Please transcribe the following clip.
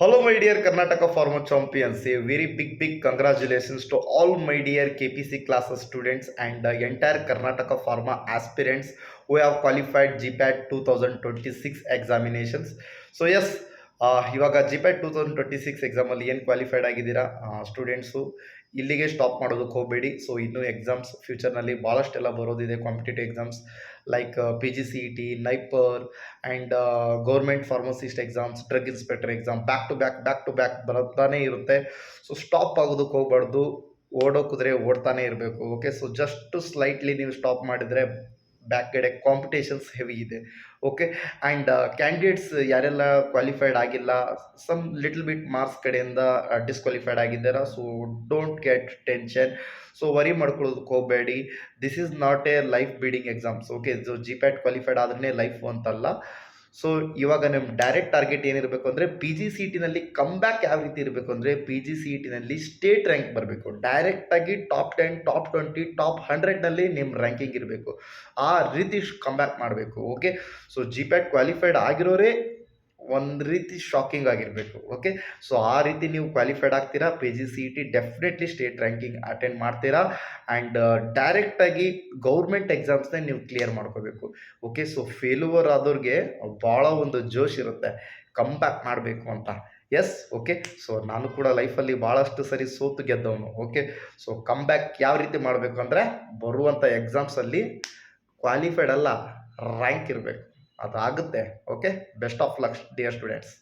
Hello, my dear Karnataka Farmer Champions. A very big congratulations to all my dear KPC classes students and the entire Karnataka Pharma aspirants who have qualified GPAT 2026 examinations. So, yes, ಇವಾಗ GPAT 2026 ಎಕ್ಸಾಮಲ್ಲಿ ಏನು qualified ಆಗಿದ್ದೀರಾ students ಇಲ್ಲಿಗೆ stop ಮಾಡೋದಕ್ಕೆ ಹೋಗಬೇಡಿ. So ಇನ್ನೂ exams ಫ್ಯೂಚರ್ನಲ್ಲಿ ಭಾಳಷ್ಟೆಲ್ಲ ಬರೋದಿದೆ competitive exams like P G C E T NIPER and government pharmacist exams drug inspector exam back to back ಬರ್ತಾನೆ ಇರುತ್ತೆ. ಸೊ ಸ್ಟಾಪ್ ಆಗೋದಕ್ಕೆ ಹೋಗ್ಬಾರ್ದು, ಓಡೋ ಕುದುರೆ ಓಡ್ತಾನೆ ಇರಬೇಕು. ಓಕೆ, ಸೊ ಜಸ್ಟ್ ಸ್ಲೈಟ್ಲಿ ನೀವು ಸ್ಟಾಪ್ ಮಾಡಿದರೆ ಬ್ಯಾಕ್ ಕಡೆ ಕಾಂಪಿಟೇಷನ್ಸ್ ಹೆವಿ ಇದೆ. ಓಕೆ, ಆ್ಯಂಡ್ ಕ್ಯಾಂಡಿಡೇಟ್ಸ್ ಯಾರೆಲ್ಲ ಕ್ವಾಲಿಫೈಡ್ ಆಗಿಲ್ಲ, ಸಮ್ ಲಿಟಲ್ ಬಿಟ್ ಮಾರ್ಕ್ಸ್ ಕಡೆಯಿಂದ ಡಿಸ್ಕ್ವಾಲಿಫೈಡ್ ಆಗಿದ್ದಾರಾ. So don't get tension. So worry ಮಾಡ್ಕೊಳ್ಳೋದಕ್ಕೆ ಹೋಗಬೇಡಿ. This is not a life binding exams. Okay, so G PAT qualified ಆದ್ರೇ ಲೈಫ್ ಅಂತಲ್ಲ. ಸೊ ಇವಾಗ ನಿಮ್ಮ ಡೈರೆಕ್ಟ್ ಟಾರ್ಗೆಟ್ ಏನಿರಬೇಕು ಅಂದರೆ ಪಿ ಜಿ ಸಿ ಇ ಟಿನಲ್ಲಿ ಕಮ್ ಬ್ಯಾಕ್ ಯಾವ ರೀತಿ ಇರಬೇಕು ಅಂದರೆ ಪಿ ಜಿ ಸಿ ಇ ಟಿನಲ್ಲಿ ಸ್ಟೇಟ್ ರ್ಯಾಂಕ್ ಬರಬೇಕು. ಡೈರೆಕ್ಟಾಗಿ ಟಾಪ್ 10, ಟಾಪ್ 20, ಟಾಪ್ 100ನಲ್ಲಿ ನಿಮ್ಮ ರ್ಯಾಂಕಿಂಗ್ ಇರಬೇಕು. ಆ ರೀತಿ ಕಮ್ ಬ್ಯಾಕ್ ಮಾಡಬೇಕು. Okay, so G PAT qualified ಆಗಿರೋರೇ ಒಂದು ರೀತಿ ಶಾಕಿಂಗ್ ಆಗಿರಬೇಕು. ಓಕೆ, ಸೊ ಆ ರೀತಿ ನೀವು ಕ್ವಾಲಿಫೈಡ್ ಆಗ್ತೀರಾ, P G C E T definitely state ranking attend ಮಾಡ್ತೀರಾ ಆ್ಯಂಡ್ ಡೈರೆಕ್ಟಾಗಿ ಗೌರ್ಮೆಂಟ್ ಎಕ್ಸಾಮ್ಸ್ನೇ ನೀವು ಕ್ಲಿಯರ್ ಮಾಡ್ಕೋಬೇಕು. ಓಕೆ, ಸೊ ಫೇಲ್ಯೂರ್ ಆದವ್ರಿಗೆ ಭಾಳ ಒಂದು ಜೋಶ್ ಇರುತ್ತೆ ಕಮ್ ಬ್ಯಾಕ್ ಮಾಡಬೇಕು ಅಂತ. ಎಸ್, ಓಕೆ, ಸೊ ನಾನು ಕೂಡ ಲೈಫಲ್ಲಿ ಭಾಳಷ್ಟು ಸರಿ ಸೋತು ಗೆದ್ದವನು. ಓಕೆ, ಸೊ ಕಮ್ ಬ್ಯಾಕ್ ಯಾವ ರೀತಿ ಮಾಡಬೇಕು ಅಂದರೆ ಬರುವಂಥ ಎಕ್ಸಾಮ್ಸಲ್ಲಿ ಕ್ವಾಲಿಫೈಡ್ ಅಲ್ಲ, ರ್ಯಾಂಕ್ ಇರಬೇಕು. ಅದಾಗುತ್ತೆ. Okay, best of luck dear students.